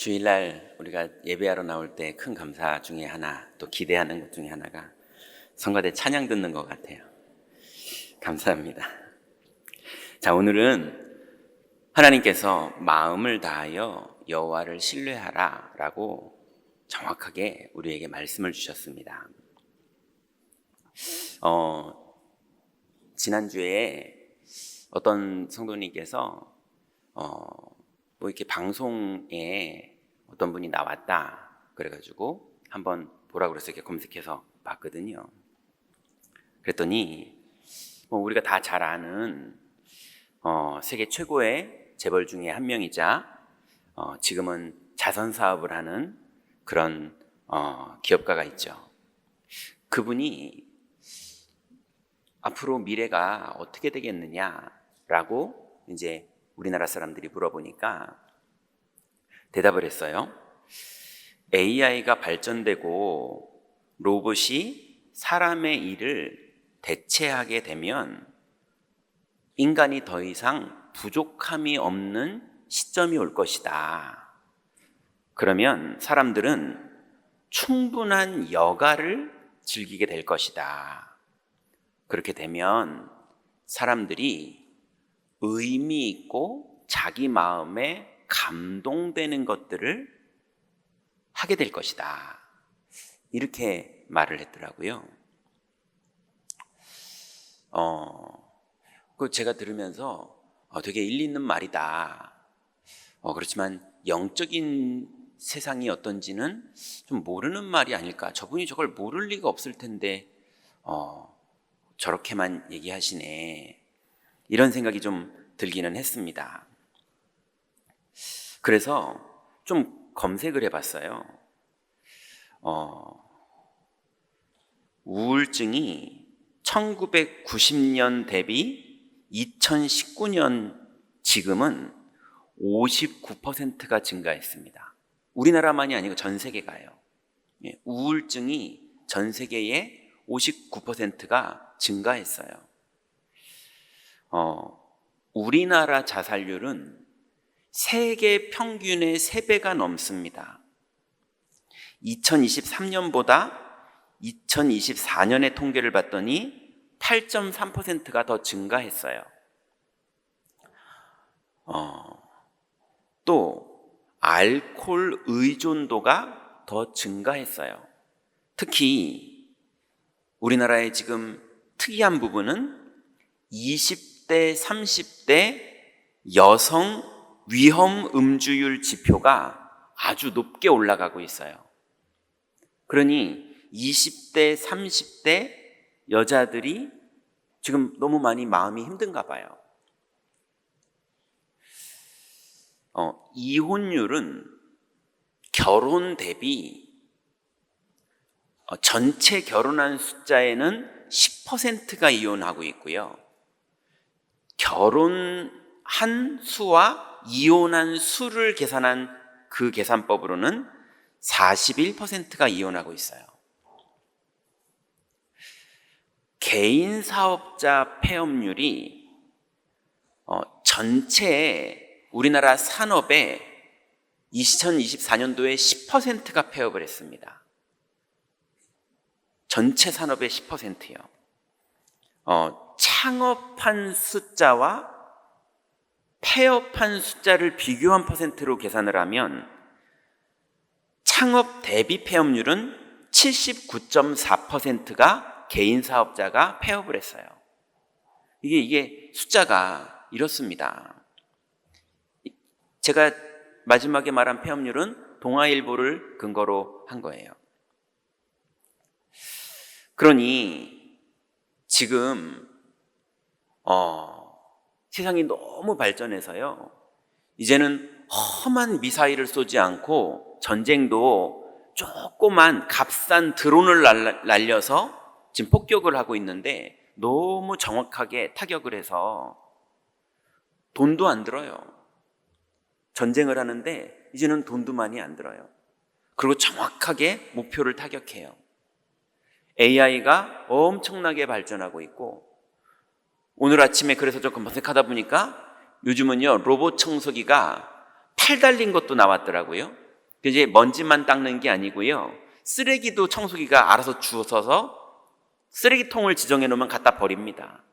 주일날 우리가 예배하러 나올 때 큰 감사 중에 하나, 또 기대하는 것 중에 하나가 성가대 찬양 듣는 것 같아요. 감사합니다. 자, 오늘은 하나님께서 마음을 다하여 여호와를 신뢰하라 라고 정확하게 우리에게 말씀을 주셨습니다. 지난주에 어떤 성도님께서 뭐 이렇게 방송에 어떤 분이 나왔다 그래가지고 한번 보라고 그래서 이렇게 검색해서 봤거든요. 그랬더니 뭐 우리가 다 잘 아는 세계 최고의 재벌 중에 한 명이자 지금은 자선 사업을 하는 그런 기업가가 있죠. 그분이 앞으로 미래가 어떻게 되겠느냐라고 이제 우리나라 사람들이 물어보니까 대답을 했어요. AI가 발전되고 로봇이 사람의 일을 대체하게 되면 인간이 더 이상 부족함이 없는 시점이 올 것이다. 그러면 사람들은 충분한 여가를 즐기게 될 것이다. 그렇게 되면 사람들이 의미 있고 자기 마음에 감동되는 것들을 하게 될 것이다. 이렇게 말을 했더라고요. 그 제가 들으면서 되게 일리 있는 말이다. 그렇지만 영적인 세상이 어떤지는 좀 모르는 말이 아닐까. 저분이 저걸 모를 리가 없을 텐데 저렇게만 얘기하시네. 이런 생각이 좀 들기는 했습니다. 그래서 좀 검색을 해봤어요. 우울증이 1990년 대비 2019년 지금은 59%가 증가했습니다. 우리나라만이 아니고 전 세계가요. 우울증이 전 세계의 59%가 증가했어요. 우리나라 자살률은 세계 평균의 3배가 넘습니다. 2023년보다 2024년의 통계를 봤더니 8.3%가 더 증가했어요. 또 알코올 의존도가 더 증가했어요. 특히 우리나라의 지금 특이한 부분은 20대, 30대 여성 위험 음주율 지표가 아주 높게 올라가고 있어요. 그러니 20대, 30대 여자들이 지금 너무 많이 마음이 힘든가 봐요. 이혼율은 결혼 대비 전체 결혼한 숫자에는 10%가 이혼하고 있고요. 결혼한 수와 이혼한 수를 계산한 그 계산법으로는 41%가 이혼하고 있어요. 개인 사업자 폐업률이 전체 우리나라 산업의 2024년도에 10%가 폐업을 했습니다. 전체 산업의 10%요. 창업한 숫자와 폐업한 숫자를 비교한 퍼센트로 계산을 하면 창업 대비 폐업률은 79.4%가 개인 사업자가 폐업을 했어요. 이게 숫자가 이렇습니다. 제가 마지막에 말한 폐업률은 동아일보를 근거로 한 거예요. 그러니 지금 세상이 너무 발전해서요. 이제는 험한 미사일을 쏘지 않고 전쟁도 조그만 값싼 드론을 날려서 지금 폭격을 하고 있는데 너무 정확하게 타격을 해서 돈도 안 들어요. 전쟁을 하는데 이제는 돈도 많이 안 들어요. 그리고 정확하게 목표를 타격해요. AI가 엄청나게 발전하고 있고 오늘 아침에 그래서 좀 검색하다 보니까 요즘은요 로봇 청소기가 팔 달린 것도 나왔더라고요. 이제 먼지만 닦는 게 아니고요. 쓰레기도 청소기가 알아서 주워서 쓰레기통을 지정해 놓으면 갖다 버립니다.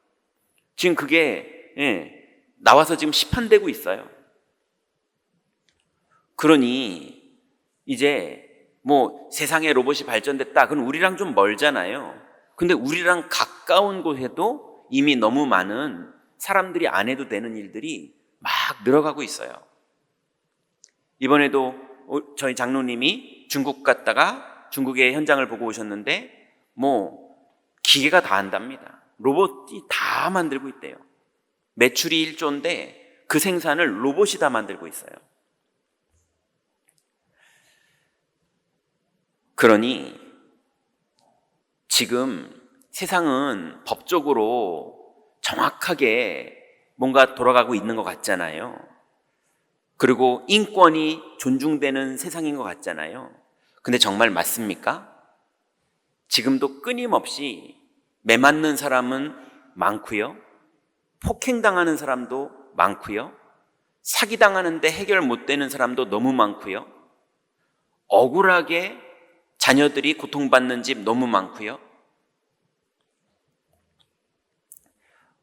지금 그게 나와서 지금 시판되고 있어요. 그러니 이제 뭐 세상에 로봇이 발전됐다. 그건 우리랑 좀 멀잖아요. 근데 우리랑 가까운 곳에도 이미 너무 많은 사람들이 안 해도 되는 일들이 막 늘어가고 있어요. 이번에도 저희 장로님이 중국 갔다가 중국의 현장을 보고 오셨는데 뭐 기계가 다 한답니다. 로봇이 다 만들고 있대요. 매출이 1조인데 그 생산을 로봇이 다 만들고 있어요. 그러니 지금 세상은 법적으로 정확하게 뭔가 돌아가고 있는 것 같잖아요. 그리고 인권이 존중되는 세상인 것 같잖아요. 근데 정말 맞습니까? 지금도 끊임없이 매 맞는 사람은 많고요. 폭행당하는 사람도 많고요. 사기당하는데 해결 못 되는 사람도 너무 많고요. 억울하게 자녀들이 고통받는 집 너무 많고요.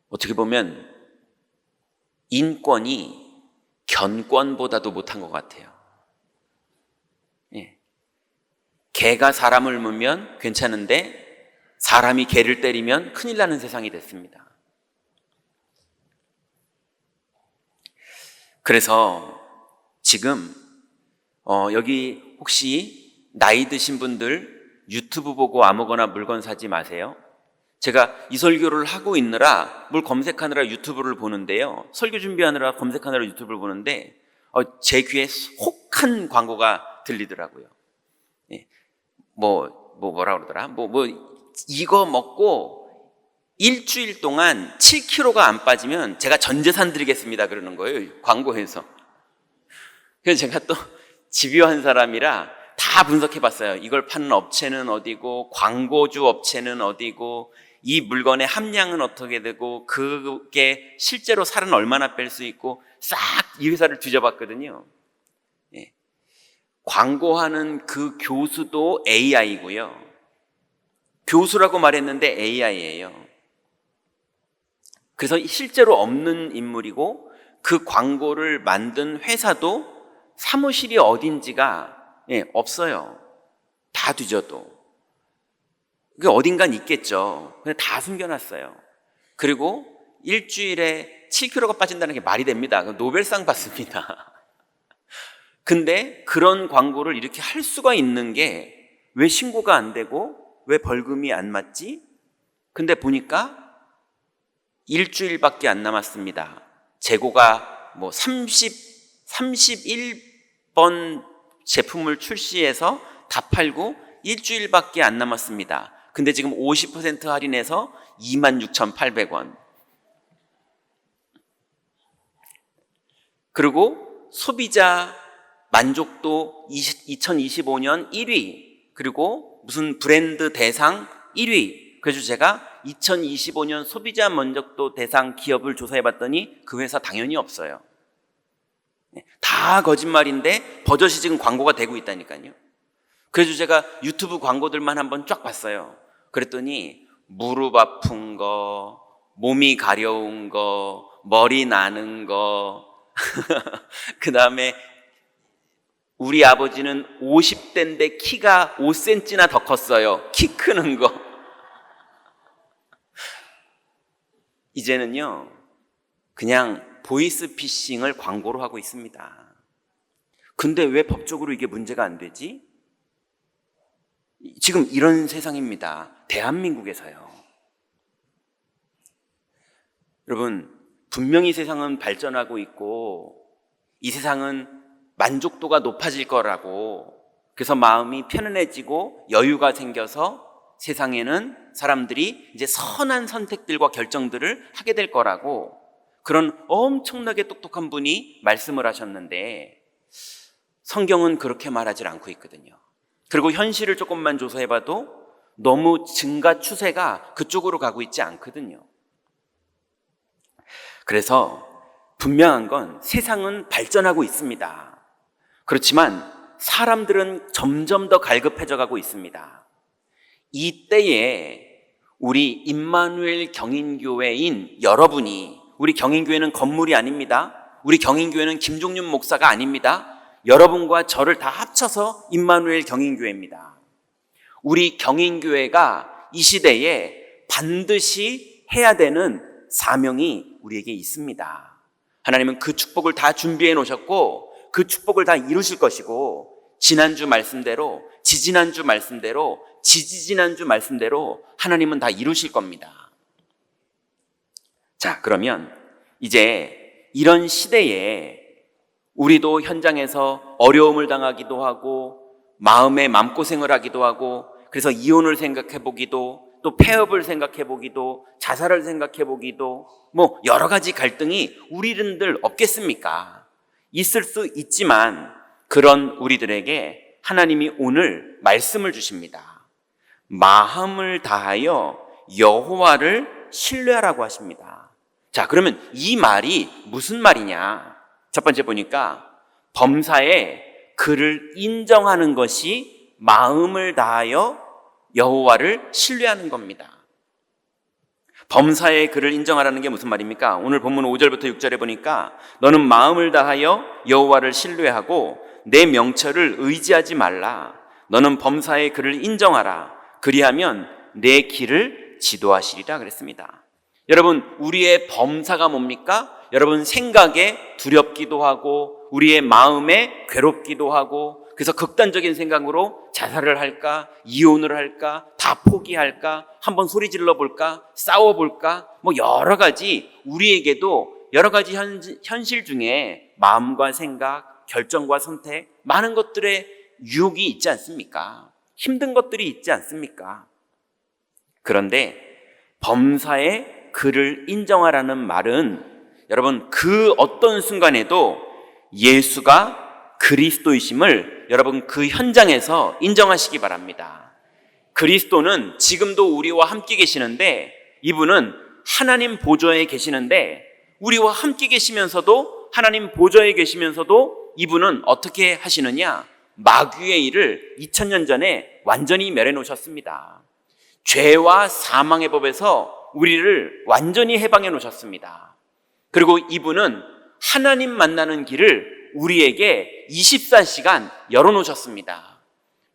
어떻게 보면 인권이 견권보다도 못한 것 같아요. 개가 사람을 물면 괜찮은데 사람이 개를 때리면 큰일 나는 세상이 됐습니다. 그래서 지금 여기 혹시 나이 드신 분들 유튜브 보고 아무거나 물건 사지 마세요. 제가 이 설교를 하고 있느라 뭘 검색하느라 유튜브를 보는데요. 설교 준비하느라 검색하느라 유튜브를 보는데 제 귀에 혹한 광고가 들리더라고요. 뭐라 그러더라? 이거 먹고 일주일 동안 7kg가 안 빠지면 제가 전 재산 드리겠습니다. 그러는 거예요. 광고에서. 그래서 제가 또 집요한 사람이라 다 분석해 봤어요. 이걸 파는 업체는 어디고, 광고주 업체는 어디고, 이 물건의 함량은 어떻게 되고, 그게 실제로 살은 얼마나 뺄 수 있고, 싹 이 회사를 뒤져봤거든요. 광고하는 그 교수도 AI고요. 교수라고 말했는데 AI예요. 그래서 실제로 없는 인물이고 그 광고를 만든 회사도 사무실이 어딘지가 없어요. 다 뒤져도. 그게 어딘간 있겠죠. 근데 다 숨겨놨어요. 그리고 일주일에 7kg가 빠진다는 게 말이 됩니다. 노벨상 받습니다. 근데 그런 광고를 이렇게 할 수가 있는 게 왜 신고가 안 되고 왜 벌금이 안 맞지? 근데 보니까 일주일밖에 안 남았습니다. 재고가 31번 제품을 출시해서 다 팔고 일주일밖에 안 남았습니다. 근데 지금 50% 할인해서 26,800원. 그리고 소비자 만족도 2025년 1위, 그리고 무슨 브랜드 대상 1위. 그래서 제가 2025년 소비자 만족도 대상 기업을 조사해 봤더니 그 회사 당연히 없어요. 다 거짓말인데 버젓이 지금 광고가 되고 있다니까요. 그래서 제가 유튜브 광고들만 한번 쫙 봤어요. 그랬더니 무릎 아픈 거, 몸이 가려운 거, 머리 나는 거, 그 다음에 우리 아버지는 50대인데 키가 5cm나 더 컸어요. 키 크는 거. 이제는요, 그냥 보이스피싱을 광고로 하고 있습니다. 근데 왜 법적으로 이게 문제가 안 되지? 지금 이런 세상입니다. 대한민국에서요. 여러분, 분명히 세상은 발전하고 있고 이 세상은 만족도가 높아질 거라고, 그래서 마음이 편안해지고 여유가 생겨서 세상에는 사람들이 이제 선한 선택들과 결정들을 하게 될 거라고, 그런 엄청나게 똑똑한 분이 말씀을 하셨는데 성경은 그렇게 말하지 않고 있거든요. 그리고 현실을 조금만 조사해봐도 너무 증가 추세가 그쪽으로 가고 있지 않거든요. 그래서 분명한 건 세상은 발전하고 있습니다. 그렇지만 사람들은 점점 더 갈급해져 가고 있습니다. 이때에 우리 임마누엘 경인교회인 여러분이, 우리 경인교회는 건물이 아닙니다. 우리 경인교회는 김종윤 목사가 아닙니다. 여러분과 저를 다 합쳐서 임마누엘 경인교회입니다. 우리 경인교회가 이 시대에 반드시 해야 되는 사명이 우리에게 있습니다. 하나님은 그 축복을 다 준비해 놓으셨고 그 축복을 다 이루실 것이고, 지난주 말씀대로, 지지난주 말씀대로, 지지지난주 말씀대로 하나님은 다 이루실 겁니다. 자, 그러면 이제 이런 시대에 우리도 현장에서 어려움을 당하기도 하고 마음에 마음고생을 하기도 하고, 그래서 이혼을 생각해 보기도, 또 폐업을 생각해 보기도, 자살을 생각해 보기도, 여러 가지 갈등이 우리들 없겠습니까? 있을 수 있지만 그런 우리들에게 하나님이 오늘 말씀을 주십니다. 마음을 다하여 여호와를 신뢰하라고 하십니다. 자, 그러면 이 말이 무슨 말이냐? 첫 번째 보니까 범사에 그를 인정하는 것이 마음을 다하여 여호와를 신뢰하는 겁니다. 범사에 그를 인정하라는 게 무슨 말입니까? 오늘 본문 5절부터 6절에 보니까 너는 마음을 다하여 여호와를 신뢰하고 내 명철을 의지하지 말라. 너는 범사에 그를 인정하라. 그리하면 내 길을 지도하시리라 그랬습니다. 여러분, 우리의 범사가 뭡니까? 여러분, 생각에 두렵기도 하고 우리의 마음에 괴롭기도 하고, 그래서 극단적인 생각으로 자살을 할까, 이혼을 할까, 다 포기할까, 한번 소리 질러 볼까, 싸워 볼까, 여러 가지, 우리에게도 여러 가지 현실 중에 마음과 생각, 결정과 선택, 많은 것들의 유혹이 있지 않습니까? 힘든 것들이 있지 않습니까? 그런데 범사에 그를 인정하라는 말은 여러분, 그 어떤 순간에도 예수가 그리스도이심을 여러분 그 현장에서 인정하시기 바랍니다. 그리스도는 지금도 우리와 함께 계시는데, 이분은 하나님 보좌에 계시는데, 우리와 함께 계시면서도, 하나님 보좌에 계시면서도 이분은 어떻게 하시느냐? 마귀의 일을 2000년 전에 완전히 멸해 놓으셨습니다. 죄와 사망의 법에서 우리를 완전히 해방해 놓으셨습니다. 그리고 이분은 하나님 만나는 길을 우리에게 24시간 열어놓으셨습니다.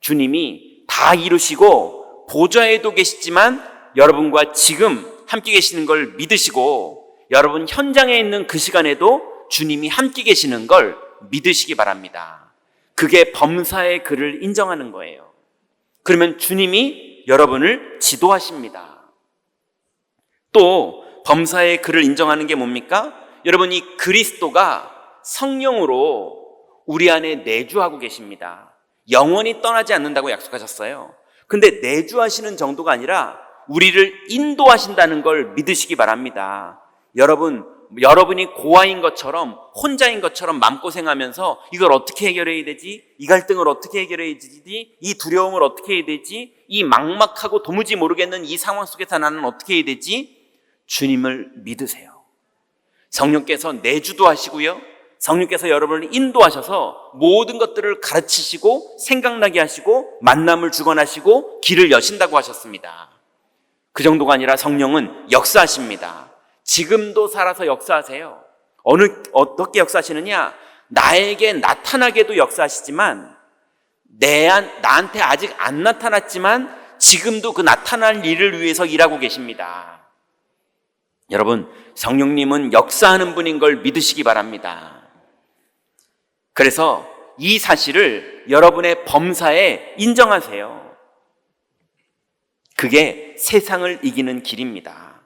주님이 다 이루시고 보좌에도 계시지만 여러분과 지금 함께 계시는 걸 믿으시고, 여러분 현장에 있는 그 시간에도 주님이 함께 계시는 걸 믿으시기 바랍니다. 그게 범사의 그를 인정하는 거예요. 그러면 주님이 여러분을 지도하십니다. 또 범사의 그를 인정하는 게 뭡니까? 여러분, 이 그리스도가 성령으로 우리 안에 내주하고 계십니다. 영원히 떠나지 않는다고 약속하셨어요. 근데 내주하시는 정도가 아니라 우리를 인도하신다는 걸 믿으시기 바랍니다. 여러분이 고아인 것처럼, 혼자인 것처럼 마음고생하면서 이걸 어떻게 해결해야 되지? 이 갈등을 어떻게 해결해야 되지? 이 두려움을 어떻게 해야 되지? 이 막막하고 도무지 모르겠는 이 상황 속에서 나는 어떻게 해야 되지? 주님을 믿으세요. 성령께서 내주도 하시고요, 성령께서 여러분을 인도하셔서 모든 것들을 가르치시고 생각나게 하시고 만남을 주관하시고 길을 여신다고 하셨습니다. 그 정도가 아니라 성령은 역사하십니다. 지금도 살아서 역사하세요. 어떻게 역사하시느냐? 나에게 나타나게도 역사하시지만, 나한테 아직 안 나타났지만 지금도 그 나타날 일을 위해서 일하고 계십니다. 여러분, 성령님은 역사하는 분인 걸 믿으시기 바랍니다. 그래서 이 사실을 여러분의 범사에 인정하세요. 그게 세상을 이기는 길입니다.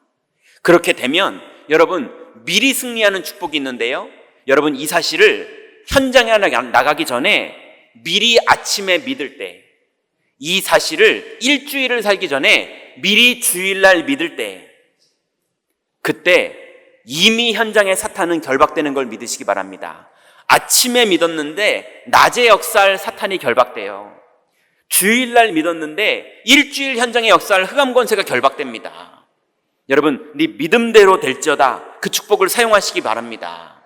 그렇게 되면 여러분 미리 승리하는 축복이 있는데요, 여러분 이 사실을 현장에 나가기 전에 미리 아침에 믿을 때, 이 사실을 일주일을 살기 전에 미리 주일날 믿을 때, 그때 이미 현장의 사탄은 결박되는 걸 믿으시기 바랍니다. 아침에 믿었는데 낮에 역사할 사탄이 결박돼요. 주일날 믿었는데 일주일 현장의 역사할 흑암 권세가 결박됩니다. 여러분, 네 믿음대로 될지어다 그 축복을 사용하시기 바랍니다.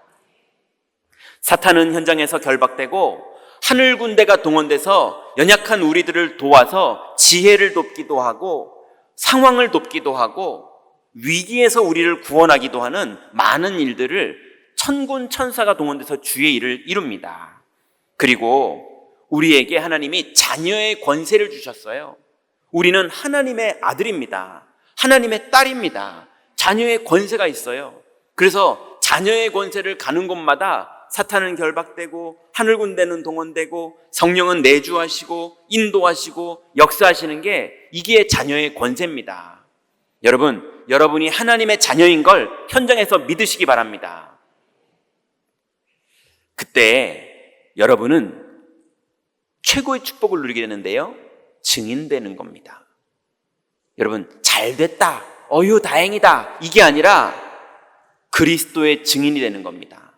사탄은 현장에서 결박되고 하늘 군대가 동원돼서 연약한 우리들을 도와서 지혜를 돕기도 하고 상황을 돕기도 하고 위기에서 우리를 구원하기도 하는 많은 일들을 천군 천사가 동원돼서 주의 일을 이룹니다. 그리고 우리에게 하나님이 자녀의 권세를 주셨어요. 우리는 하나님의 아들입니다. 하나님의 딸입니다. 자녀의 권세가 있어요. 그래서 자녀의 권세를 가는 곳마다 사탄은 결박되고 하늘 군대는 동원되고 성령은 내주하시고 인도하시고 역사하시는 게 이게 자녀의 권세입니다. 여러분이 하나님의 자녀인 걸 현장에서 믿으시기 바랍니다. 그때 여러분은 최고의 축복을 누리게 되는데요, 증인되는 겁니다. 여러분, 잘 됐다, 어휴 다행이다, 이게 아니라 그리스도의 증인이 되는 겁니다.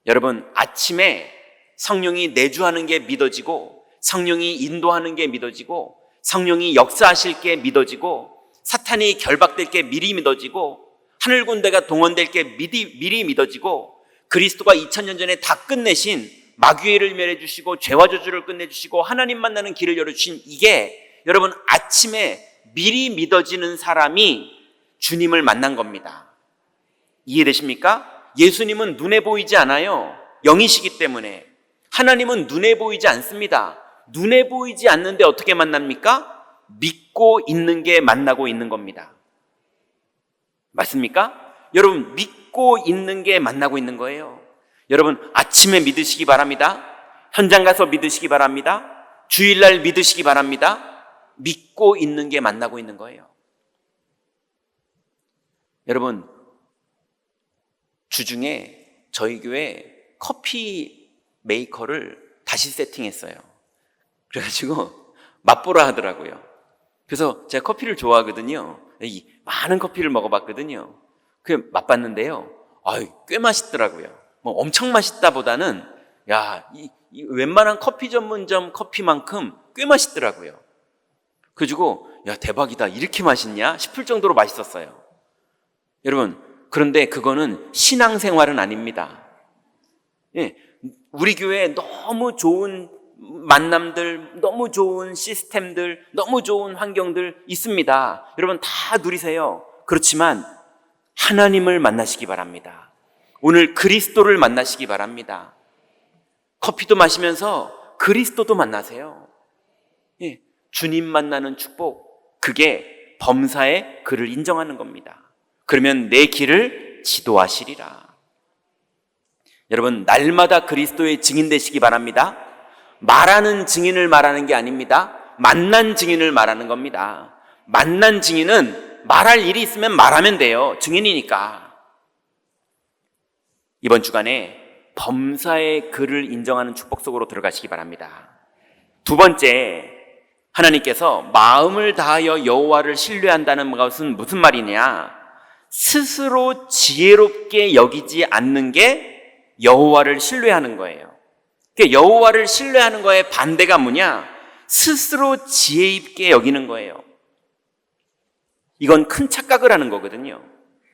여러분, 아침에 성령이 내주하는 게 믿어지고 성령이 인도하는 게 믿어지고 성령이 역사하실 게 믿어지고 사탄이 결박될 게 미리 믿어지고 하늘 군대가 동원될 게 미리 믿어지고 그리스도가 2000년 전에 다 끝내신 마귀를 멸해주시고 죄와 저주를 끝내주시고 하나님 만나는 길을 열어주신 이게 여러분 아침에 미리 믿어지는 사람이 주님을 만난 겁니다. 이해되십니까? 예수님은 눈에 보이지 않아요. 영이시기 때문에. 하나님은 눈에 보이지 않습니다. 눈에 보이지 않는데 어떻게 만납니까? 믿고 있는 게 만나고 있는 겁니다. 맞습니까? 여러분, 믿고 있는 게 만나고 있는 거예요. 여러분, 아침에 믿으시기 바랍니다. 현장 가서 믿으시기 바랍니다. 주일날 믿으시기 바랍니다. 믿고 있는 게 만나고 있는 거예요. 여러분, 주중에 저희 교회 커피 메이커를 다시 세팅했어요. 그래가지고 맛보라 하더라고요. 그래서 제가 커피를 좋아하거든요. 많은 커피를 먹어봤거든요. 그 맛봤는데요, 꽤 맛있더라고요. 뭐 엄청 맛있다보다는 이 웬만한 커피 전문점 커피만큼 꽤 맛있더라고요. 그래가지고 대박이다, 이렇게 맛있냐 싶을 정도로 맛있었어요. 여러분, 그런데 그거는 신앙생활은 아닙니다. 예, 우리 교회에 너무 좋은 만남들, 너무 좋은 시스템들, 너무 좋은 환경들 있습니다. 여러분 다 누리세요. 그렇지만 하나님을 만나시기 바랍니다. 오늘 그리스도를 만나시기 바랍니다. 커피도 마시면서 그리스도도 만나세요. 예, 주님 만나는 축복, 그게 범사에 그를 인정하는 겁니다. 그러면 내 길을 지도하시리라. 여러분, 날마다 그리스도의 증인 되시기 바랍니다. 말하는 증인을 말하는 게 아닙니다. 만난 증인을 말하는 겁니다. 만난 증인은 말할 일이 있으면 말하면 돼요. 증인이니까. 이번 주간에 범사의 그를 인정하는 축복 속으로 들어가시기 바랍니다. 두 번째, 하나님께서 마음을 다하여 여호와를 신뢰한다는 것은 무슨 말이냐? 스스로 지혜롭게 여기지 않는 게 여호와를 신뢰하는 거예요. 그러니까 여호와를 신뢰하는 거의 반대가 뭐냐? 스스로 지혜 있게 여기는 거예요. 이건 큰 착각을 하는 거거든요.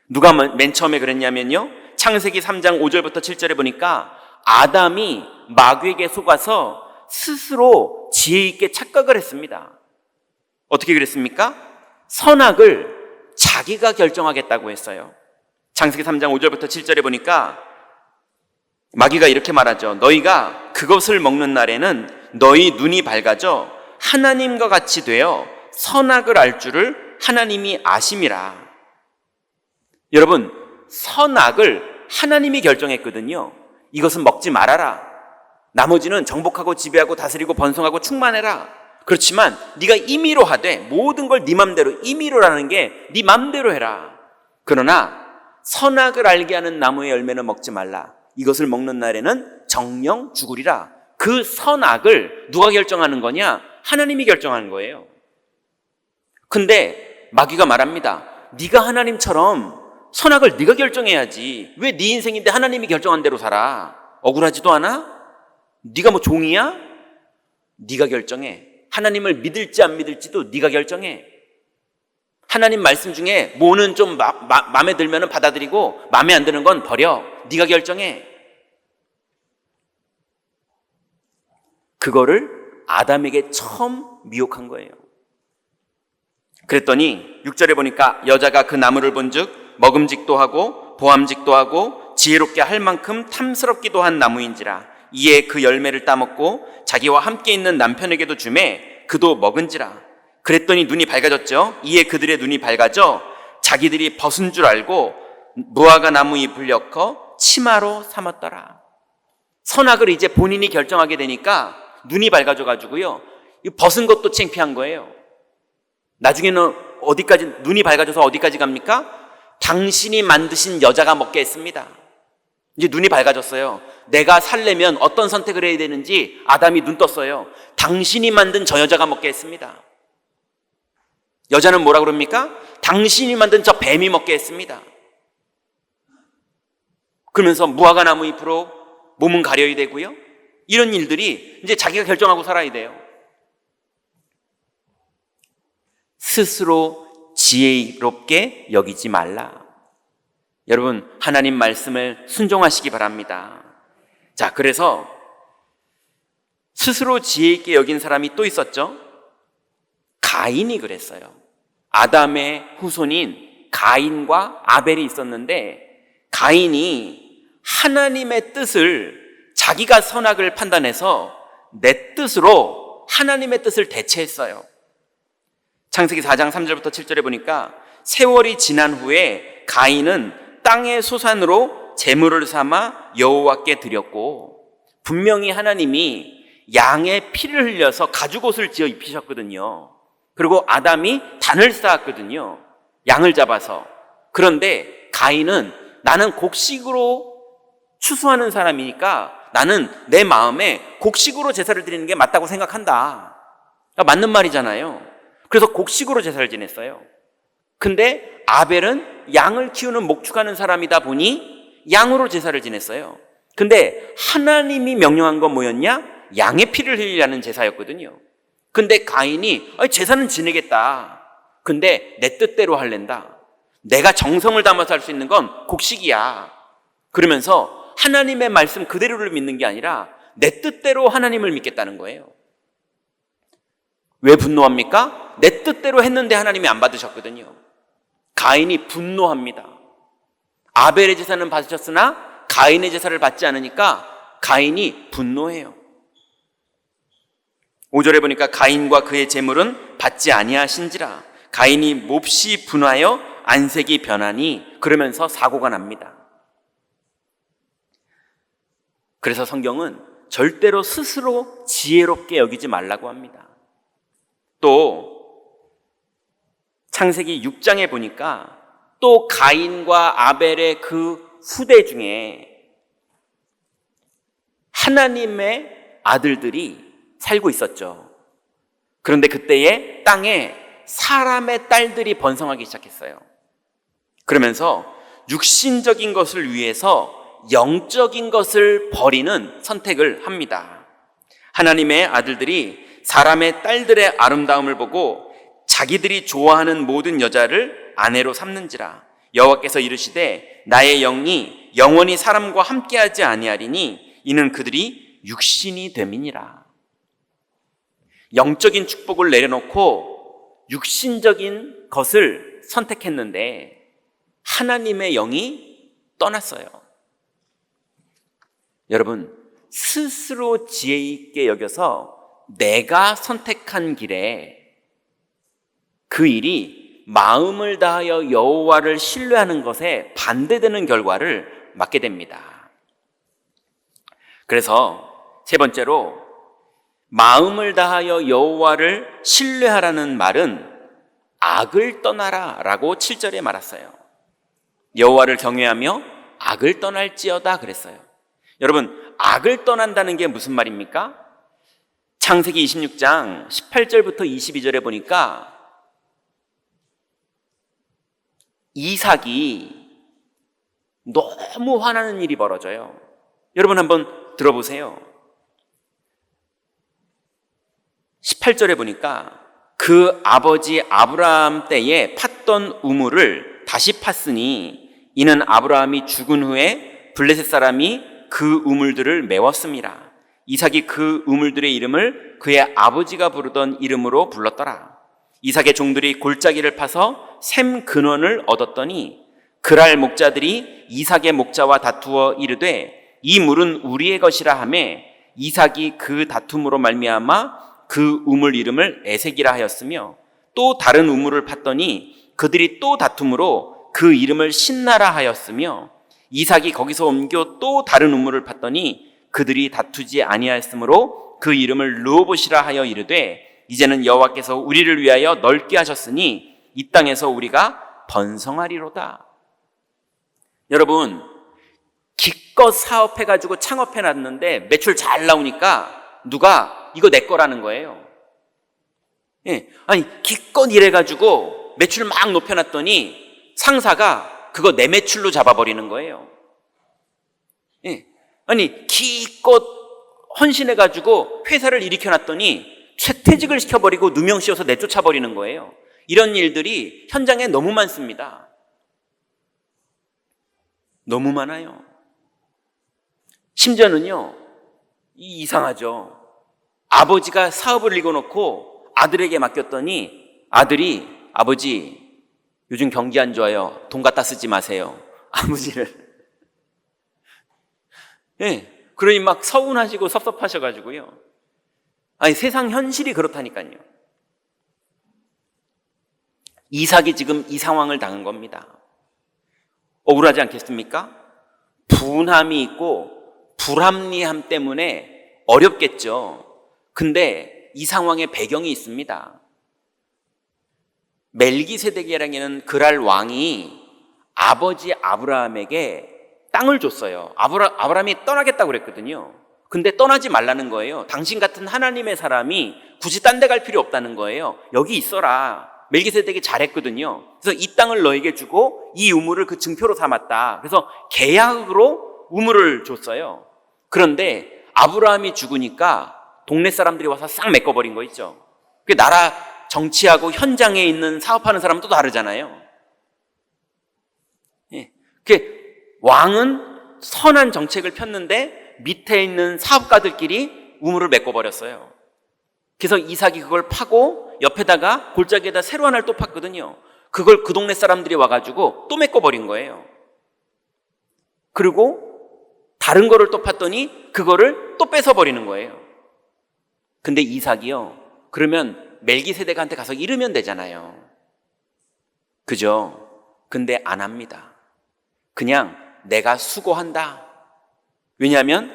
누가 맨 처음에 그랬냐면요, 창세기 3장 5절부터 7절에 보니까 아담이 마귀에게 속아서 스스로 지혜 있게 착각을 했습니다. 어떻게 그랬습니까? 선악을 자기가 결정하겠다고 했어요. 창세기 3장 5절부터 7절에 보니까 마귀가 이렇게 말하죠. 너희가 그것을 먹는 날에는 너희 눈이 밝아져 하나님과 같이 되어 선악을 알 줄을 하나님이 아심이라. 여러분, 선악을 하나님이 결정했거든요. 이것은 먹지 말아라. 나머지는 정복하고 지배하고 다스리고 번성하고 충만해라. 그렇지만 네가 임의로 하되, 모든 걸 네 맘대로, 임의로라는 게 네 맘대로 해라. 그러나 선악을 알게 하는 나무의 열매는 먹지 말라. 이것을 먹는 날에는 정령 죽으리라. 그 선악을 누가 결정하는 거냐? 하나님이 결정하는 거예요. 근데 마귀가 말합니다. 네가 하나님처럼 선악을 네가 결정해야지. 왜 네 인생인데 하나님이 결정한 대로 살아? 억울하지도 않아? 네가 뭐 종이야? 네가 결정해. 하나님을 믿을지 안 믿을지도 네가 결정해. 하나님 말씀 중에 뭐는 좀 마음에 들면 받아들이고 마음에 안 드는 건 버려. 네가 결정해. 그거를 아담에게 처음 미혹한 거예요. 그랬더니 6절에 보니까 여자가 그 나무를 본즉 먹음직도 하고 보암직도 하고 지혜롭게 할 만큼 탐스럽기도 한 나무인지라. 이에 그 열매를 따먹고 자기와 함께 있는 남편에게도 주매 그도 먹은지라. 그랬더니 눈이 밝아졌죠. 이에 그들의 눈이 밝아져 자기들이 벗은 줄 알고 무화과 나무 잎을 엮어 치마로 삼았더라. 선악을 이제 본인이 결정하게 되니까 눈이 밝아져 가지고요, 벗은 것도 창피한 거예요. 나중에는 어디까지, 눈이 밝아져서 어디까지 갑니까? 당신이 만드신 여자가 먹게 했습니다. 이제 눈이 밝아졌어요. 내가 살려면 어떤 선택을 해야 되는지 아담이 눈 떴어요. 당신이 만든 저 여자가 먹게 했습니다. 여자는 뭐라 그럽니까? 당신이 만든 저 뱀이 먹게 했습니다. 그러면서 무화과 나무 잎으로 몸은 가려야 되고요, 이런 일들이 이제 자기가 결정하고 살아야 돼요. 스스로 지혜롭게 여기지 말라. 여러분, 하나님 말씀을 순종하시기 바랍니다. 자, 그래서 스스로 지혜 있게 여긴 사람이 또 있었죠. 가인이 그랬어요. 아담의 후손인 가인과 아벨이 있었는데, 가인이 하나님의 뜻을, 자기가 선악을 판단해서 내 뜻으로 하나님의 뜻을 대체했어요. 창세기 4장 3절부터 7절에 보니까 세월이 지난 후에 가인은 땅의 소산으로 제물을 삼아 여호와께 드렸고, 분명히 하나님이 양의 피를 흘려서 가죽옷을 지어 입히셨거든요. 그리고 아담이 단을 쌓았거든요, 양을 잡아서. 그런데 가인은 나는 곡식으로 추수하는 사람이니까 나는 내 마음에 곡식으로 제사를 드리는 게 맞다고 생각한다. 맞는 말이잖아요. 그래서 곡식으로 제사를 지냈어요. 근데 아벨은 양을 키우는 목축하는 사람이다 보니 양으로 제사를 지냈어요. 근데 하나님이 명령한 건 뭐였냐? 양의 피를 흘리라는 제사였거든요. 근데 가인이 제사는 지내겠다. 근데 내 뜻대로 할랜다. 내가 정성을 담아서 할 수 있는 건 곡식이야. 그러면서 하나님의 말씀 그대로를 믿는 게 아니라 내 뜻대로 하나님을 믿겠다는 거예요. 왜 분노합니까? 내 뜻대로 했는데 하나님이 안 받으셨거든요. 가인이 분노합니다. 아벨의 제사는 받으셨으나 가인의 제사를 받지 않으니까 가인이 분노해요. 5절에 보니까 가인과 그의 제물은 받지 아니하신지라. 가인이 몹시 분하여 안색이 변하니, 그러면서 사고가 납니다. 그래서 성경은 절대로 스스로 지혜롭게 여기지 말라고 합니다. 또 창세기 6장에 보니까 또 가인과 아벨의 그 후대 중에 하나님의 아들들이 살고 있었죠. 그런데 그때에 땅에 사람의 딸들이 번성하기 시작했어요. 그러면서 육신적인 것을 위해서 영적인 것을 버리는 선택을 합니다. 하나님의 아들들이 사람의 딸들의 아름다움을 보고 자기들이 좋아하는 모든 여자를 아내로 삼는지라. 여호와께서 이르시되 나의 영이 영원히 사람과 함께하지 아니하리니 이는 그들이 육신이 됨이니라. 영적인 축복을 내려놓고 육신적인 것을 선택했는데 하나님의 영이 떠났어요. 여러분, 스스로 지혜 있게 여겨서 내가 선택한 길에 그 일이 마음을 다하여 여호와를 신뢰하는 것에 반대되는 결과를 맞게 됩니다. 그래서 세 번째로, 마음을 다하여 여호와를 신뢰하라는 말은 악을 떠나라 라고 7절에 말했어요. 여호와를 경외하며 악을 떠날지어다 그랬어요. 여러분, 악을 떠난다는 게 무슨 말입니까? 창세기 26장 18절부터 22절에 보니까 이삭이 너무 화나는 일이 벌어져요. 여러분 한번 들어보세요. 18절에 보니까 그 아버지 아브라함 때에 팠던 우물을 다시 팠으니 이는 아브라함이 죽은 후에 블레셋 사람이 그 우물들을 메웠습니다. 이삭이 그 우물들의 이름을 그의 아버지가 부르던 이름으로 불렀더라. 이삭의 종들이 골짜기를 파서 샘 근원을 얻었더니 그랄 목자들이 이삭의 목자와 다투어 이르되 이 물은 우리의 것이라 하매 이삭이 그 다툼으로 말미암아 그 우물 이름을 에색이라 하였으며 또 다른 우물을 팠더니 그들이 또 다툼으로 그 이름을 신나라 하였으며 이삭이 거기서 옮겨 또 다른 우물을 팠더니 그들이 다투지 아니하였으므로 그 이름을 르호봇이라 하여 이르되 이제는 여호와께서 우리를 위하여 넓게 하셨으니 이 땅에서 우리가 번성하리로다. 여러분, 기껏 사업해가지고 창업해놨는데 매출 잘 나오니까 누가 이거 내 거라는 거예요. 예, 아니 기껏 일해가지고 매출 막 높여놨더니 상사가 그거 내 매출로 잡아버리는 거예요. 예, 아니 기껏 헌신해가지고 회사를 일으켜놨더니 퇴직을 시켜버리고 누명 씌워서 내쫓아버리는 거예요. 이런 일들이 현장에 너무 많습니다. 너무 많아요. 심지어는요, 이상하죠. 아버지가 사업을 읽어놓고 아들에게 맡겼더니 아들이 아버지 요즘 경기 안 좋아요. 돈 갖다 쓰지 마세요. 아버지를. 예, 그러니 막 서운하시고 섭섭하셔가지고요. 아니 세상 현실이 그렇다니까요. 이삭이 지금 이 상황을 당한 겁니다. 억울하지 않겠습니까? 분함이 있고 불합리함 때문에 어렵겠죠. 근데 이 상황에 배경이 있습니다. 멜기세덱이라는 그랄 왕이 아버지 아브라함에게 땅을 줬어요. 아브라함이 떠나겠다고 그랬거든요. 근데 떠나지 말라는 거예요. 당신 같은 하나님의 사람이 굳이 딴 데 갈 필요 없다는 거예요. 여기 있어라. 멜기세덱이 잘했거든요. 그래서 이 땅을 너에게 주고 이 우물을 그 증표로 삼았다. 그래서 계약으로 우물을 줬어요. 그런데 아브라함이 죽으니까 동네 사람들이 와서 싹 메꿔버린 거 있죠. 그 나라 정치하고 현장에 있는 사업하는 사람은 또 다르잖아요. 예. 왕은 선한 정책을 폈는데 밑에 있는 사업가들끼리 우물을 메꿔버렸어요. 그래서 이삭이 그걸 파고 옆에다가 골짜기에다 새로 하나를 또 팠거든요. 그걸 그 동네 사람들이 와가지고 또 메꿔버린 거예요. 그리고 다른 거를 또 팠더니 그거를 또 뺏어버리는 거예요. 근데 이삭이요, 그러면 멜기세덱한테 가서 이르면 되잖아요. 그죠? 근데 안 합니다. 그냥 내가 수고한다. 왜냐하면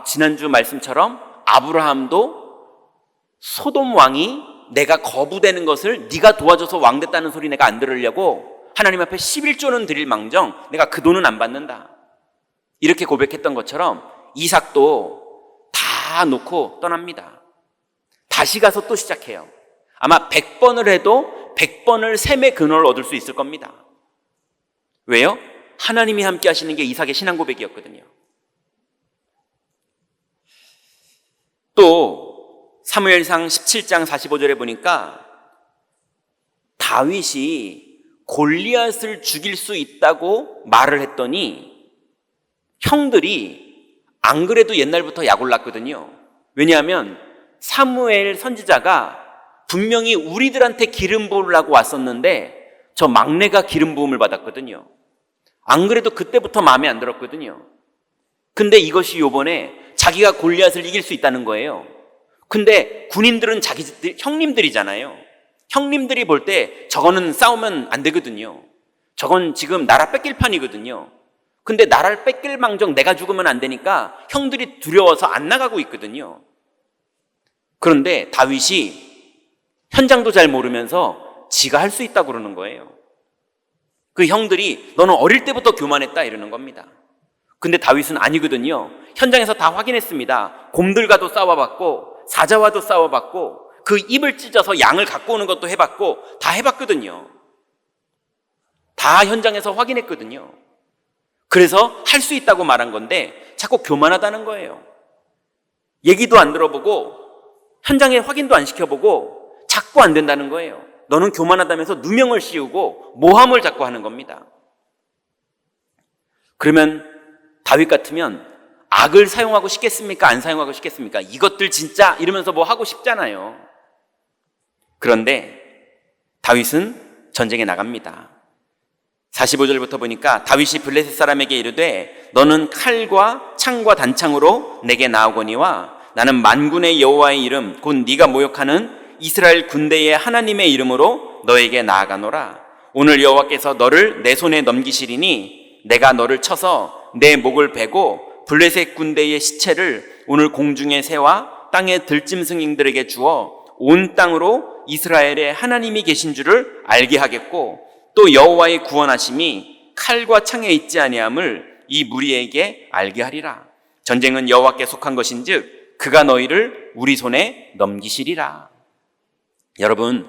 지난주 말씀처럼 아브라함도 소돔 왕이 내가 거부되는 것을 네가 도와줘서 왕 됐다는 소리 내가 안 들으려고 하나님 앞에 11조는 드릴 망정 내가 그 돈은 안 받는다. 이렇게 고백했던 것처럼 이삭도 다 놓고 떠납니다. 다시 가서 또 시작해요. 아마 100번을 해도 100번을 샘의 근원을 얻을 수 있을 겁니다. 왜요? 하나님이 함께 하시는 게 이삭의 신앙 고백이었거든요. 또 사무엘상 17장 45절에 보니까 다윗이 골리앗을 죽일 수 있다고 말을 했더니 형들이 안 그래도 옛날부터 약 올랐거든요. 왜냐하면 사무엘 선지자가 분명히 우리들한테 기름 부으려고 왔었는데 저 막내가 기름 부음을 받았거든요. 안 그래도 그때부터 마음에 안 들었거든요. 근데 이것이 요번에 자기가 골리앗을 이길 수 있다는 거예요. 근데 군인들은 자기들 형님들이잖아요. 형님들이 볼 때 저거는 싸우면 안 되거든요. 저건 지금 나라 뺏길 판이거든요. 근데 나라를 뺏길 망정 내가 죽으면 안 되니까 형들이 두려워서 안 나가고 있거든요. 그런데 다윗이 현장도 잘 모르면서 지가 할 수 있다고 그러는 거예요. 그 형들이 너는 어릴 때부터 교만했다 이러는 겁니다. 근데 다윗은 아니거든요. 현장에서 다 확인했습니다. 곰들과도 싸워봤고 사자와도 싸워봤고 그 입을 찢어서 양을 갖고 오는 것도 해봤고 다 해봤거든요. 다 현장에서 확인했거든요. 그래서 할 수 있다고 말한 건데 자꾸 교만하다는 거예요. 얘기도 안 들어보고 현장에 확인도 안 시켜보고 자꾸 안 된다는 거예요. 너는 교만하다면서 누명을 씌우고 모함을 자꾸 하는 겁니다. 그러면 다윗 같으면 악을 사용하고 싶겠습니까? 안 사용하고 싶겠습니까? 이것들 진짜 이러면서 뭐 하고 싶잖아요. 그런데 다윗은 전쟁에 나갑니다. 45절부터 보니까 다윗이 블레셋 사람에게 이르되 너는 칼과 창과 단창으로 내게 나오거니와 나는 만군의 여호와의 이름 곧 네가 모욕하는 이스라엘 군대의 하나님의 이름으로 너에게 나아가노라. 오늘 여호와께서 너를 내 손에 넘기시리니 내가 너를 쳐서 내 목을 베고 블레셋 군대의 시체를 오늘 공중의 새와 땅의 들짐승들에게 주어 온 땅으로 이스라엘의 하나님이 계신 줄을 알게 하겠고 또 여호와의 구원하심이 칼과 창에 있지 아니함을 이 무리에게 알게 하리라. 전쟁은 여호와께 속한 것인즉 그가 너희를 우리 손에 넘기시리라. 여러분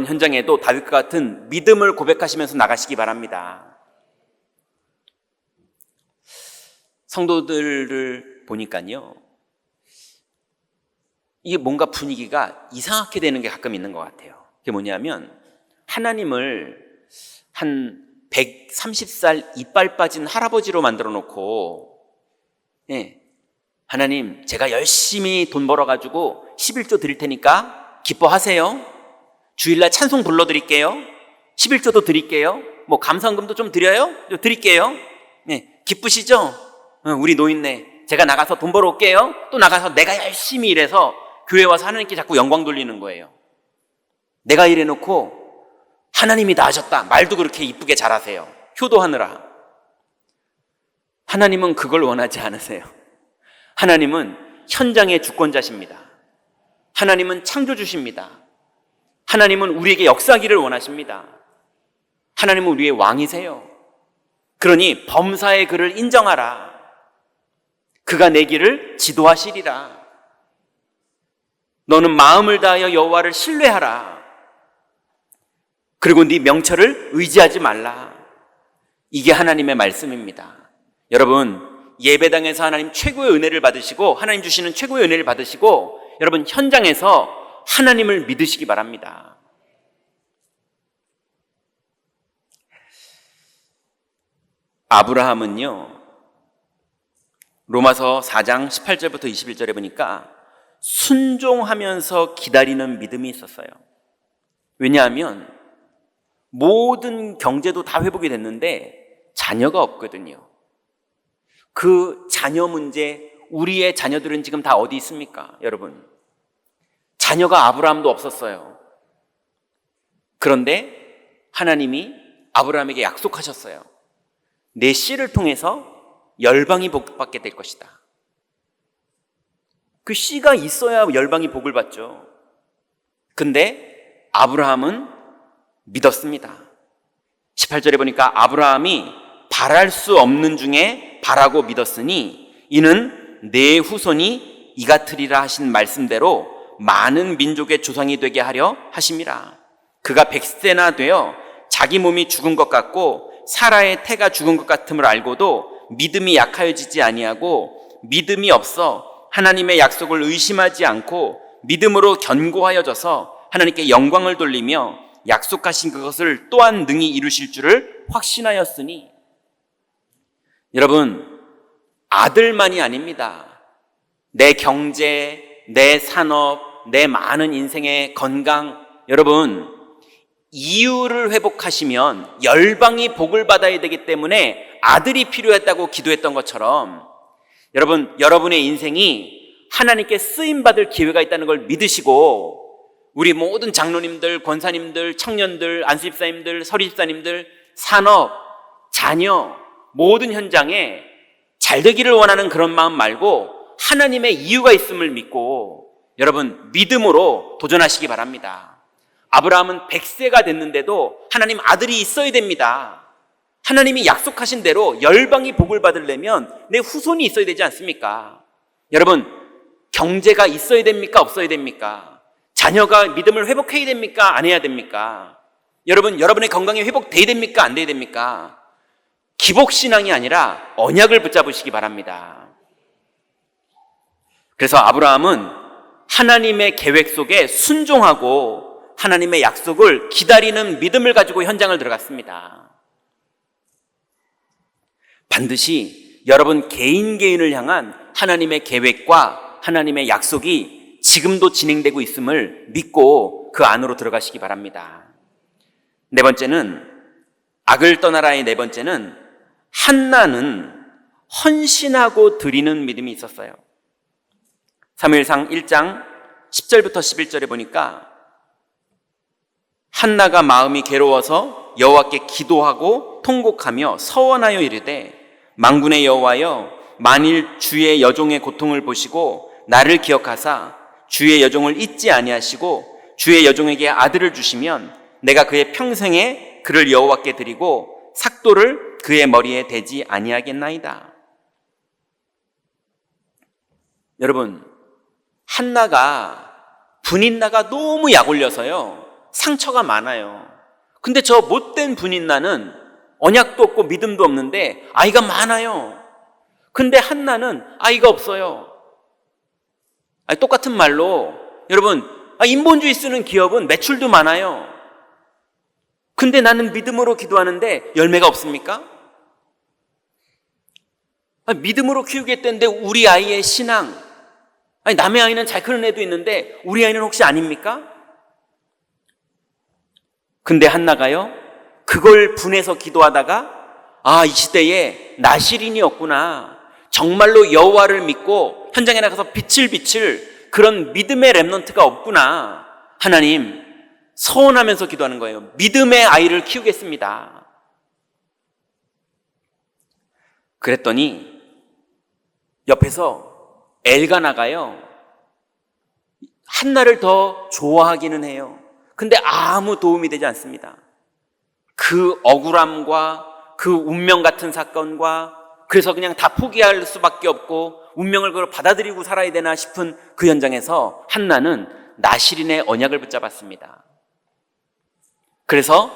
현장에도 다윗과 같은 믿음을 고백하시면서 나가시기 바랍니다. 성도들을 보니까요, 이게 뭔가 분위기가 이상하게 되는 게 가끔 있는 것 같아요. 그게 뭐냐면 하나님을 한 130살 이빨 빠진 할아버지로 만들어 놓고, 하나님 제가 열심히 돈 벌어가지고 11조 드릴 테니까 기뻐하세요. 주일날 찬송 불러드릴게요. 11조도 드릴게요. 뭐 감사원금도 좀 드려요? 드릴게요. 기쁘시죠? 우리 노인네 제가 나가서 돈 벌어올게요. 또 나가서 내가 열심히 일해서 교회 와서 하나님께 자꾸 영광 돌리는 거예요. 내가 일해놓고 하나님이 나으셨다 말도 그렇게 이쁘게 잘하세요. 효도하느라. 하나님은 그걸 원하지 않으세요. 하나님은 현장의 주권자십니다. 하나님은 창조주십니다. 하나님은 우리에게 역사하기를 원하십니다. 하나님은 우리의 왕이세요. 그러니 범사의 그를 인정하라. 그가 내 길을 지도하시리라. 너는 마음을 다하여 여호와를 신뢰하라. 그리고 네 명철을 의지하지 말라. 이게 하나님의 말씀입니다. 여러분, 예배당에서 하나님 최고의 은혜를 받으시고 하나님 주시는 최고의 은혜를 받으시고 여러분 현장에서 하나님을 믿으시기 바랍니다. 아브라함은요, 로마서 4장 18절부터 21절에 보니까 순종하면서 기다리는 믿음이 있었어요. 왜냐하면 모든 경제도 다 회복이 됐는데 자녀가 없거든요. 그 자녀 문제, 우리의 자녀들은 지금 다 어디 있습니까? 여러분, 자녀가 아브라함도 없었어요. 그런데 하나님이 아브라함에게 약속하셨어요. 내 씨를 통해서 열방이 복받게 될 것이다. 그 씨가 있어야 열방이 복을 받죠. 근데 아브라함은 믿었습니다. 18절에 보니까 아브라함이 바랄 수 없는 중에 바라고 믿었으니 이는 내 후손이 이같으리라 하신 말씀대로 많은 민족의 조상이 되게 하려 하심이라. 그가 100세나 되어 자기 몸이 죽은 것 같고 사라의 태가 죽은 것 같음을 알고도 믿음이 약하여지지 아니하고 믿음이 없어 하나님의 약속을 의심하지 않고 믿음으로 견고하여져서 하나님께 영광을 돌리며 약속하신 그것을 또한 능히 이루실 줄을 확신하였으니. 여러분, 아들만이 아닙니다. 내 경제, 내 산업, 내 많은 인생의 건강, 여러분, 이유를 회복하시면 열방이 복을 받아야 되기 때문에 아들이 필요했다고 기도했던 것처럼 여러분, 여러분의 인생이 하나님께 쓰임받을 기회가 있다는 걸 믿으시고 우리 모든 장로님들, 권사님들, 청년들, 안수집사님들, 서리집사님들, 산업, 자녀, 모든 현장에 잘 되기를 원하는 그런 마음 말고 하나님의 이유가 있음을 믿고 여러분 믿음으로 도전하시기 바랍니다. 아브라함은 100세가 됐는데도 하나님 아들이 있어야 됩니다. 하나님이 약속하신 대로 열방이 복을 받으려면 내 후손이 있어야 되지 않습니까? 여러분, 경제가 있어야 됩니까? 없어야 됩니까? 자녀가 믿음을 회복해야 됩니까? 안 해야 됩니까? 여러분, 여러분의 건강이 회복돼야 됩니까? 안 돼야 됩니까? 기복신앙이 아니라 언약을 붙잡으시기 바랍니다. 그래서 아브라함은 하나님의 계획 속에 순종하고 하나님의 약속을 기다리는 믿음을 가지고 현장을 들어갔습니다. 반드시 여러분 개인을 향한 하나님의 계획과 하나님의 약속이 지금도 진행되고 있음을 믿고 그 안으로 들어가시기 바랍니다. 네 번째는, 악을 떠나라의 네 번째는, 한나는 헌신하고 드리는 믿음이 있었어요. 사무엘상 1장 10절부터 11절에 보니까 한나가 마음이 괴로워서 여호와께 기도하고 통곡하며 서원하여 이르되, 만군의 여호와여, 만일 주의 여종의 고통을 보시고 나를 기억하사 주의 여종을 잊지 아니하시고 주의 여종에게 아들을 주시면 내가 그의 평생에 그를 여호와께 드리고 삭도를 그의 머리에 대지 아니하겠나이다. 여러분, 한나가 분인나가 너무 약 올려서요, 상처가 많아요. 근데 저 못된 분인나는 언약도 없고 믿음도 없는데 아이가 많아요. 근데 한나는 아이가 없어요. 똑같은 말로 여러분, 인본주의 쓰는 기업은 매출도 많아요. 근데 나는 믿음으로 기도하는데 열매가 없습니까? 믿음으로 키우겠다는데 우리 아이의 신앙, 남의 아이는 잘 크는 애도 있는데 우리 아이는 혹시 아닙니까? 근데 한나가요, 그걸 분해서 기도하다가 이 시대에 나실인이 없구나, 정말로 여호와를 믿고 현장에 나가서 빛을 비칠 그런 믿음의 렘넌트가 없구나, 하나님 서원하면서 기도하는 거예요. 믿음의 아이를 키우겠습니다. 그랬더니 옆에서 엘가나가요, 한나를 더 좋아하기는 해요. 근데 아무 도움이 되지 않습니다. 그 억울함과 그 운명 같은 사건과, 그래서 그냥 다 포기할 수밖에 없고 운명을 그걸 받아들이고 살아야 되나 싶은 그 현장에서 한나는 나실인의 언약을 붙잡았습니다. 그래서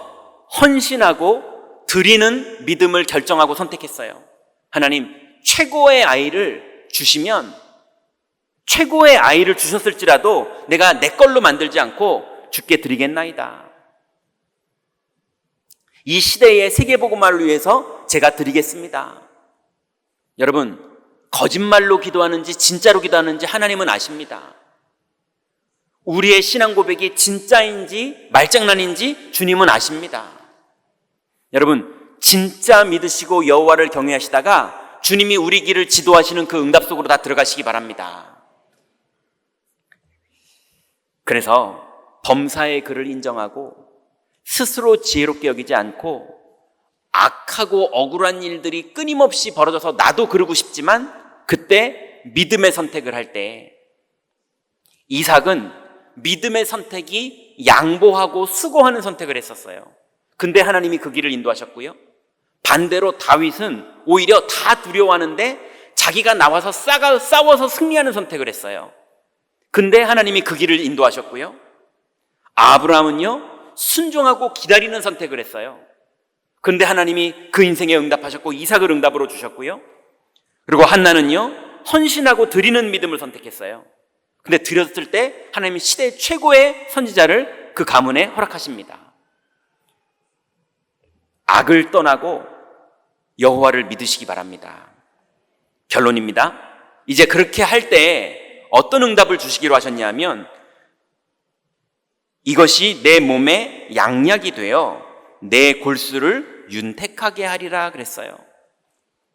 헌신하고 드리는 믿음을 결정하고 선택했어요. 하나님, 최고의 아이를 주시면, 최고의 아이를 주셨을지라도 내가 내 걸로 만들지 않고 주께 드리겠나이다. 이 시대의 세계복음화를 위해서 제가 드리겠습니다. 여러분, 거짓말로 기도하는지 진짜로 기도하는지 하나님은 아십니다. 우리의 신앙 고백이 진짜인지 말장난인지 주님은 아십니다. 여러분, 진짜 믿으시고 여호와를 경외하시다가 주님이 우리 길을 지도하시는 그 응답 속으로 다 들어가시기 바랍니다. 그래서 범사의 그를 인정하고 스스로 지혜롭게 여기지 않고 악하고 억울한 일들이 끊임없이 벌어져서 나도 그러고 싶지만 그때 믿음의 선택을 할 때, 이삭은 믿음의 선택이 양보하고 수고하는 선택을 했었어요. 근데 하나님이 그 길을 인도하셨고요. 반대로 다윗은 오히려 다 두려워하는데 자기가 나와서 싸워서 승리하는 선택을 했어요. 근데 하나님이 그 길을 인도하셨고요. 아브라함은요, 순종하고 기다리는 선택을 했어요. 근데 하나님이 그 인생에 응답하셨고 이삭을 응답으로 주셨고요. 그리고 한나는요, 헌신하고 드리는 믿음을 선택했어요. 근데 드렸을 때 하나님이 시대 최고의 선지자를 그 가문에 허락하십니다. 악을 떠나고 여호와를 믿으시기 바랍니다. 결론입니다. 이제 그렇게 할 때 어떤 응답을 주시기로 하셨냐면, 이것이 내 몸에 양약이 되어 내 골수를 윤택하게 하리라 그랬어요.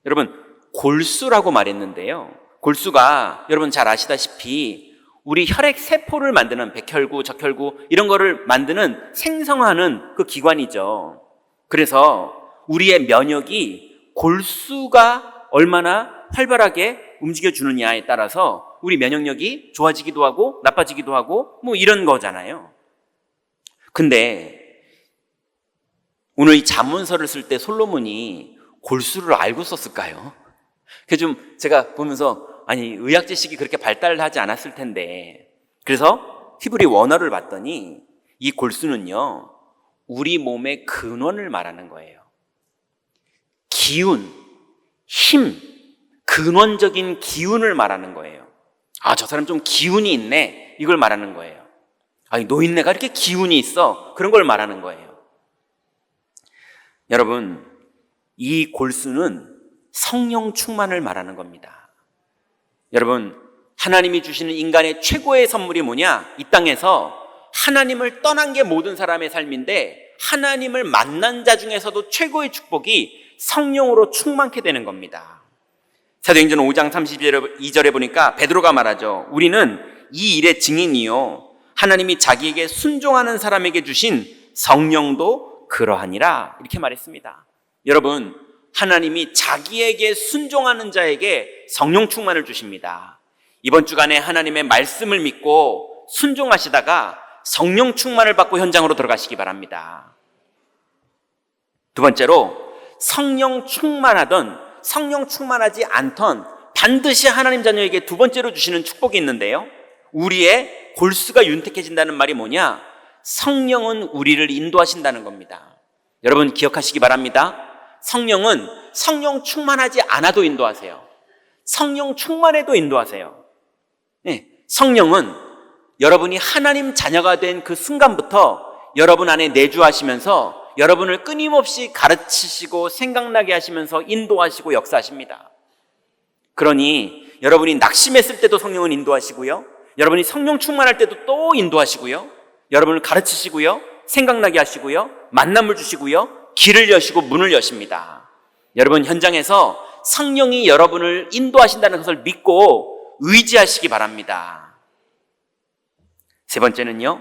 여러분, 골수라고 말했는데요, 골수가 여러분 잘 아시다시피 우리 혈액 세포를 만드는 백혈구, 적혈구 이런 거를 만드는 생성하는 그 기관이죠. 그래서 우리의 면역이 골수가 얼마나 활발하게 움직여주느냐에 따라서 우리 면역력이 좋아지기도 하고 나빠지기도 하고 뭐 이런 거잖아요. 근데 오늘 이 잠언서를 쓸 때 솔로몬이 골수를 알고 썼을까요? 그래서 좀 제가 보면서 의학 지식이 그렇게 발달하지 않았을 텐데, 그래서 히브리 원어를 봤더니 이 골수는요, 우리 몸의 근원을 말하는 거예요. 기운, 힘, 근원적인 기운을 말하는 거예요. 저 사람 좀 기운이 있네, 이걸 말하는 거예요. 노인네가 이렇게 기운이 있어, 그런 걸 말하는 거예요. 여러분, 이 골수는 성령 충만을 말하는 겁니다. 여러분, 하나님이 주시는 인간의 최고의 선물이 뭐냐? 이 땅에서 하나님을 떠난 게 모든 사람의 삶인데 하나님을 만난 자 중에서도 최고의 축복이 성령으로 충만케 되는 겁니다. 사도행전 5장 32절에 보니까 베드로가 말하죠. 우리는 이 일의 증인이요, 하나님이 자기에게 순종하는 사람에게 주신 성령도 그러하니라, 이렇게 말했습니다. 여러분, 하나님이 자기에게 순종하는 자에게 성령 충만을 주십니다. 이번 주간에 하나님의 말씀을 믿고 순종하시다가 성령 충만을 받고 현장으로 들어가시기 바랍니다. 두 번째로, 성령 충만하던 성령 충만하지 않던 반드시 하나님 자녀에게 두 번째로 주시는 축복이 있는데요, 우리의 골수가 윤택해진다는 말이 뭐냐? 성령은 우리를 인도하신다는 겁니다. 여러분 기억하시기 바랍니다. 성령은 성령 충만하지 않아도 인도하세요. 성령 충만해도 인도하세요. 네, 성령은 여러분이 하나님 자녀가 된 그 순간부터 여러분 안에 내주하시면서 여러분을 끊임없이 가르치시고 생각나게 하시면서 인도하시고 역사하십니다. 그러니 여러분이 낙심했을 때도 성령은 인도하시고요, 여러분이 성령 충만할 때도 또 인도하시고요, 여러분을 가르치시고요, 생각나게 하시고요, 만남을 주시고요, 길을 여시고 문을 여십니다. 여러분 현장에서 성령이 여러분을 인도하신다는 것을 믿고 의지하시기 바랍니다. 세 번째는요,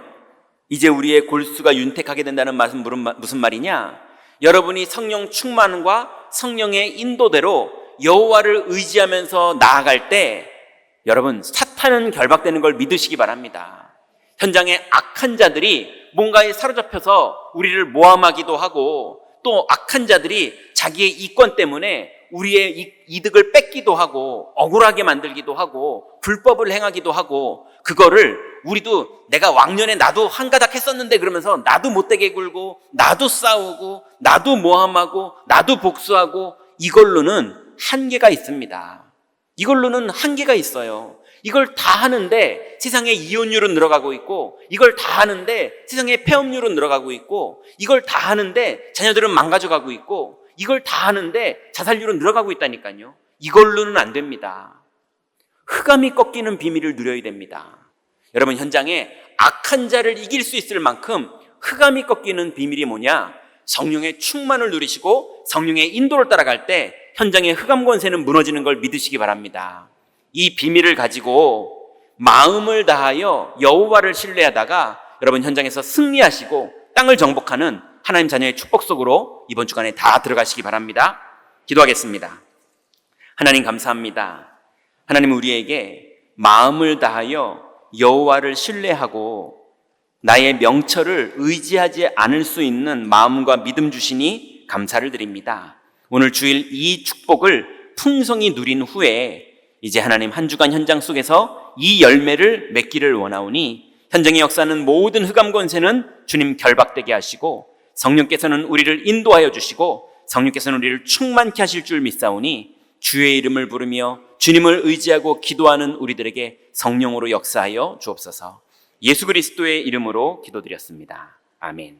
이제 우리의 골수가 윤택하게 된다는 말은 무슨 말이냐? 여러분이 성령 충만과 성령의 인도대로 여호와를 의지하면서 나아갈 때 여러분 사탄은 결박되는 걸 믿으시기 바랍니다. 현장에 악한 자들이 뭔가에 사로잡혀서 우리를 모함하기도 하고, 또 악한 자들이 자기의 이권 때문에 우리의 이득을 뺏기도 하고 억울하게 만들기도 하고 불법을 행하기도 하고, 그거를 우리도 내가 왕년에 나도 한가닥 했었는데 그러면서 나도 못되게 굴고 나도 싸우고 나도 모함하고 나도 복수하고, 이걸로는 한계가 있습니다. 이걸로는 한계가 있어요. 이걸 다 하는데 세상의 이혼율은 늘어가고 있고, 이걸 다 하는데 세상의 폐업률은 늘어가고 있고, 이걸 다 하는데 자녀들은 망가져가고 있고, 이걸 다 하는데 자살률은 늘어가고 있다니까요. 이걸로는 안 됩니다. 흑암이 꺾이는 비밀을 누려야 됩니다. 여러분 현장에 악한 자를 이길 수 있을 만큼 흑암이 꺾이는 비밀이 뭐냐? 성령의 충만을 누리시고 성령의 인도를 따라갈 때 현장의 흑암 권세는 무너지는 걸 믿으시기 바랍니다. 이 비밀을 가지고 마음을 다하여 여호와를 신뢰하다가 여러분 현장에서 승리하시고 땅을 정복하는 하나님 자녀의 축복 속으로 이번 주간에 다 들어가시기 바랍니다. 기도하겠습니다. 하나님 감사합니다. 하나님 우리에게 마음을 다하여 여호와를 신뢰하고 나의 명철을 의지하지 않을 수 있는 마음과 믿음 주시니 감사를 드립니다. 오늘 주일 이 축복을 풍성히 누린 후에 이제 하나님 한 주간 현장 속에서 이 열매를 맺기를 원하오니, 현장의 역사는 모든 흑암 권세는 주님 결박되게 하시고 성령께서는 우리를 인도하여 주시고 성령께서는 우리를 충만케 하실 줄 믿사오니, 주의 이름을 부르며 주님을 의지하고 기도하는 우리들에게 성령으로 역사하여 주옵소서. 예수 그리스도의 이름으로 기도드렸습니다. 아멘.